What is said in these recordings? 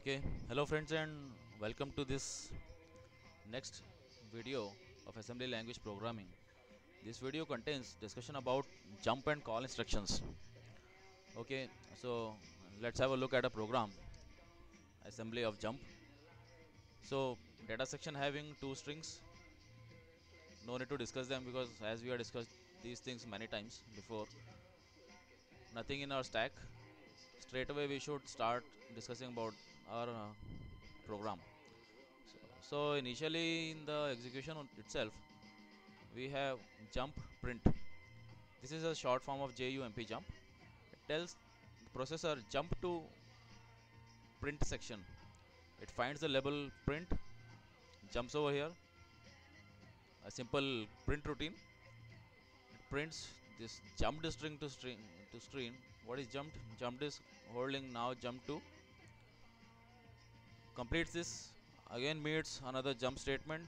Okay, hello friends and welcome to this next video of assembly language programming. This video contains discussion about jump and call instructions. Okay, so let's have a look at a program assembly of jump. So data section having two strings. No need to discuss them because as we have discussed these things many times before. Nothing in our stack. Straight away we should start discussing about our program. So initially in the execution itself we have jump print. This is a short form of JUMP jump. It tells the processor jump to print section. It finds the label print, jumps over here, a simple print routine. It prints this jumped string to string. What is jumped? Jumped is holding now jump to. Completes this. Again meets another jump statement.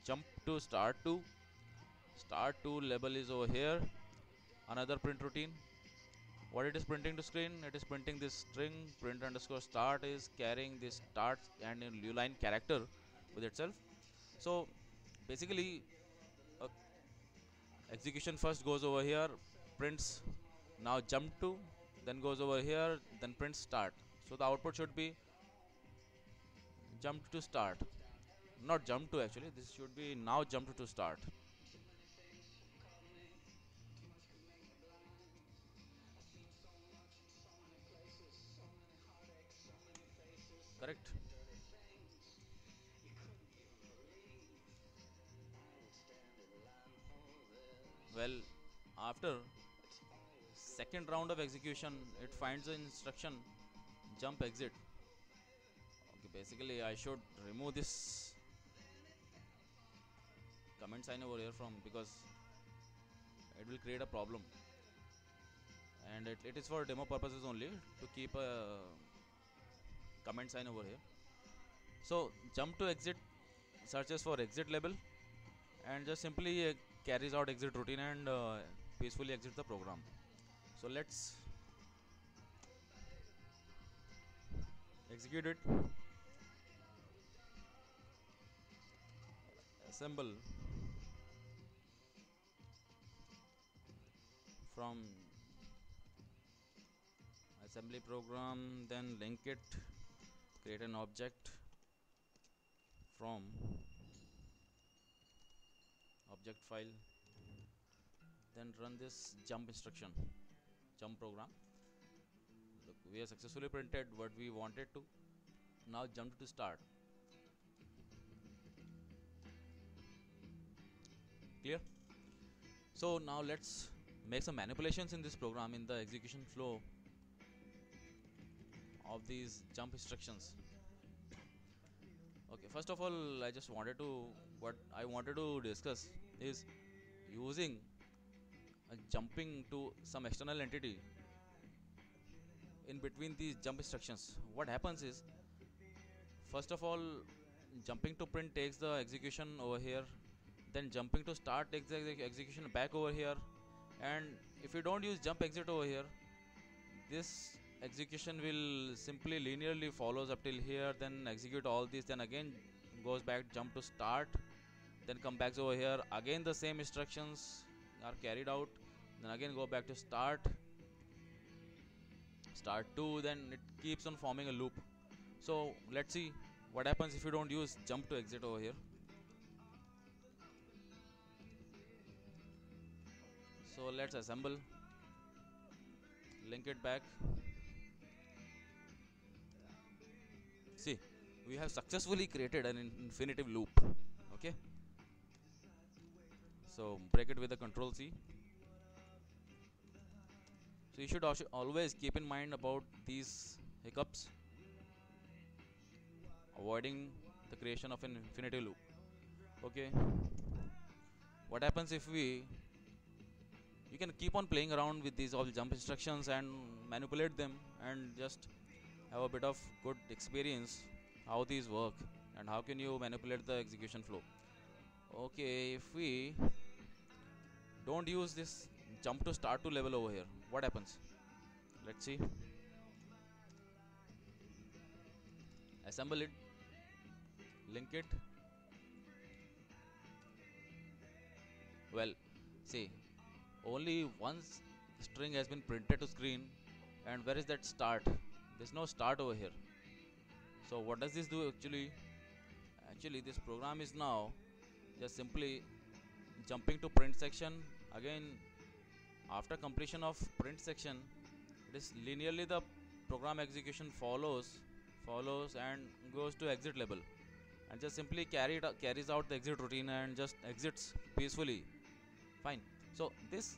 Jump to start to. Start to label is over here. Another print routine. What it is printing to screen? It is printing this string print underscore start is carrying this start and in uline character with itself. So basically execution first goes over here, prints now jump to, then goes over here, then prints start. So the output should be jump to start, not jump to. Actually this should be now jump to start. Correct. Well, after second round of execution it finds the instruction jump exit. Okay, basically I should remove this comment sign over here from, because it will create a problem, and it is for demo purposes only to keep a comment sign over here. So jump to exit searches for exit label and just simply carries out exit routine and peacefully exit the program. So let's execute it. Assemble from assembly program, then link it, create an object from object file, then run this jump instruction, jump program. Look, we have successfully printed what we wanted to. Now jump to start. Clear? So now let's make some manipulations in this program in the execution flow of these jump instructions. Okay, first of all I just wanted to, what I wanted to discuss is using jumping to some external entity in between these jump instructions. What happens is, first of all, jumping to print takes the execution over here, then jumping to start takes the execution back over here, and if you don't use jump exit over here, this execution will simply linearly follows up till here, then execute all these, then again goes back jump to start, then come back over here, again the same instructions are carried out, then again go back to start 2, then it keeps on forming a loop. So let's see what happens if you don't use jump to exit over here. So let's assemble, link it back. See, we have successfully created an infinitive loop. Okay, so break it with the control C. So you should also always keep in mind about these hiccups, avoiding the creation of an infinity loop. Okay, what happens if we, you can keep on playing around with these all jump instructions and manipulate them and just have a bit of good experience how these work and how can you manipulate the execution flow. Okay, if we don't use this jump to start to level over here, what happens? Let's see. assemble it, link it. Well, see, only one string has been printed to screen, and where is that start? There's no start over here. So what does this do actually? Actually, this program is now just simply jumping to print section. Again, after completion of print section, it is linearly the program execution follows and goes to exit label, and just simply carries out the exit routine and just exits peacefully. Fine. So this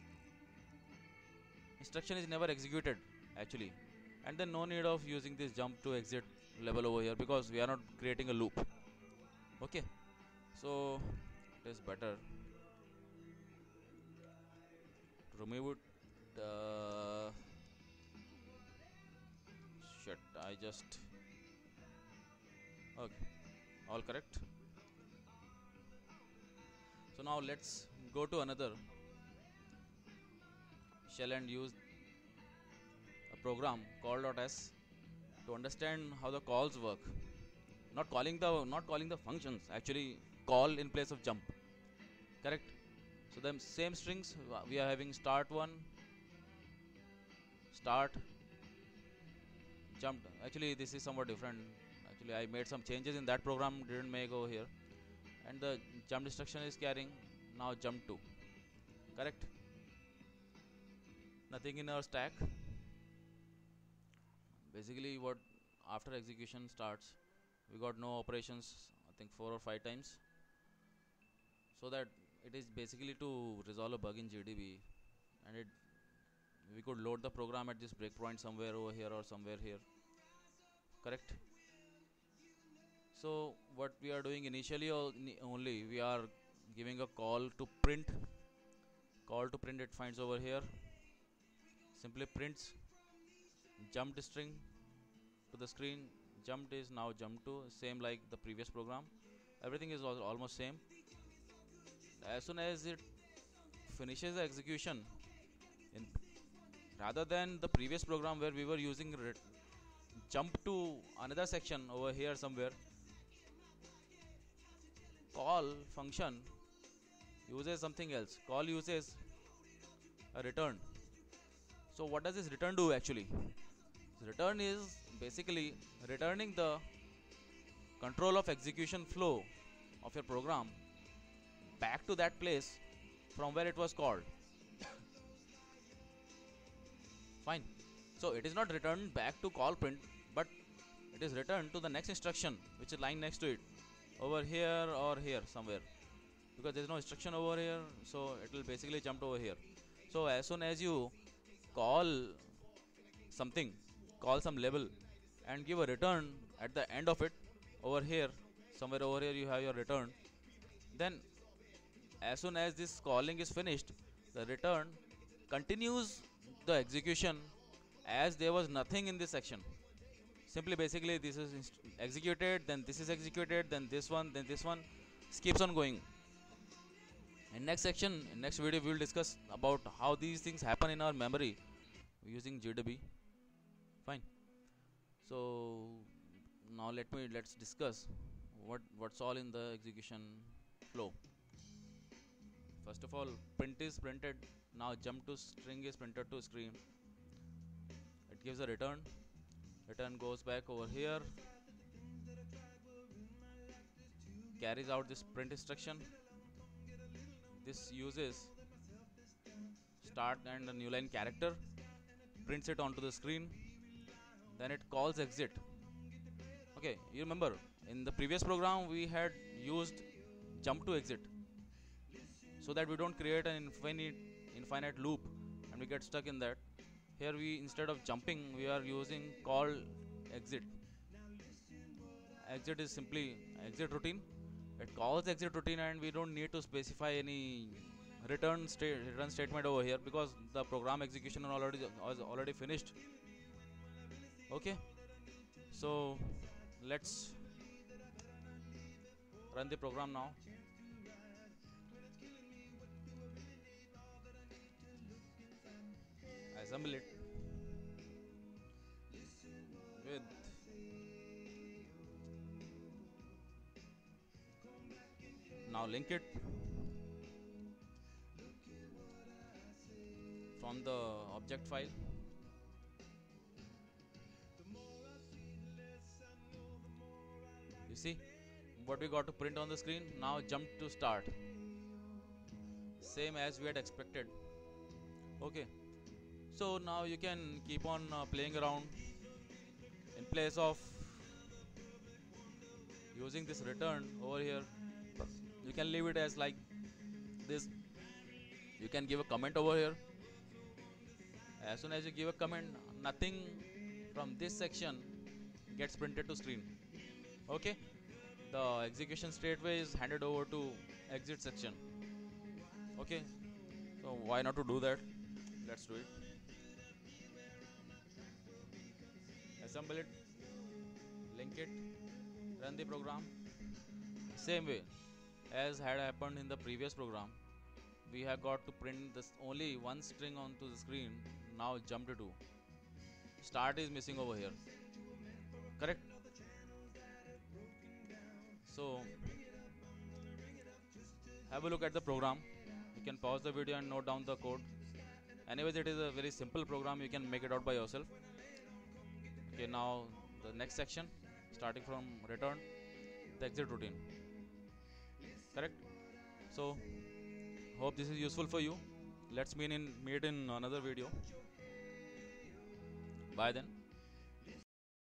instruction is never executed actually, and then no need of using this jump to exit level over here because we are not creating a loop. Okay, so it is better to remove it. Shit, I just okay, all correct. So now let's go to another shell and use a program called .s to understand how the calls work. Not calling the functions, actually call in place of jump. Correct. So the same strings we are having start one, start, jumped. Actually this is somewhat different. Actually I made some changes in that program, didn't make over here. And the jump instruction is carrying now jump to. Correct. Nothing in our stack. Basically what after execution starts, we got no operations, I think 4 or 5 times, so that it is basically to resolve a bug in GDB, and it we could load the program at this breakpoint somewhere over here or somewhere here. Correct. So what we are doing initially only, we are giving a call to print it finds over here, simply prints jumped string to the screen. Jumped is now jump to, same like the previous program. Everything is almost same. As soon as it finishes the execution, in rather than the previous program where we were using jump to another section over here somewhere, call function uses something else. Call uses a return. So what does this return do actually? This return is basically returning the control of execution flow of your program back to that place from where it was called. Fine. So it is not returned back to call print, but it is returned to the next instruction, which is lying next to it, over here or here somewhere, because there is no instruction over here, so it will basically jump over here. So as soon as you call something, call some label, and give a return at the end of it, over here somewhere over here you have your return. Then as soon as this calling is finished, the return continues the execution as there was nothing in this section. Simply basically this is executed, then this is executed, then this one keeps on going. In next section, in next video, we will discuss about how these things happen in our memory using GDB. Fine. So now let's discuss what's all in the execution flow. First of all, print is printed. Now jump to string is printed to screen. It gives a return. Return goes back over here, carries out this print instruction. This uses start and a new line character, prints it onto the screen, then it calls exit. Okay, you remember in the previous program we had used jump to exit, so that we don't create an infinite loop and we get stuck in that. Here we, instead of jumping, we are using call exit. Exit is simply exit routine. It calls exit routine and we don't need to specify any return statement over here because the program execution was already finished. Okay, so let's run the program now. Assemble it. With Now link it from the object file. You see what we got to print on the screen. Now jump to start, same as we had expected. Okay, so now you can keep on playing around. In place of using this return over here, you can leave it as like this. You can give a comment over here. As soon as you give a comment, nothing from this section gets printed to screen. Okay, the execution straightway is handed over to exit section. Okay, so why not to do that? Let's do it. Assemble it, link it, run the program. Same way as had happened in the previous program, we have got to print this only one string onto the screen. Now jump to 2. Start is missing over here, correct? So have a look at the program. You can pause the video and note down the code. Anyways, it is a very simple program, you can make it out by yourself. Okay, now the next section, starting from return, the exit routine, correct? So hope this is useful for you. Let's meet in another video. Bye then.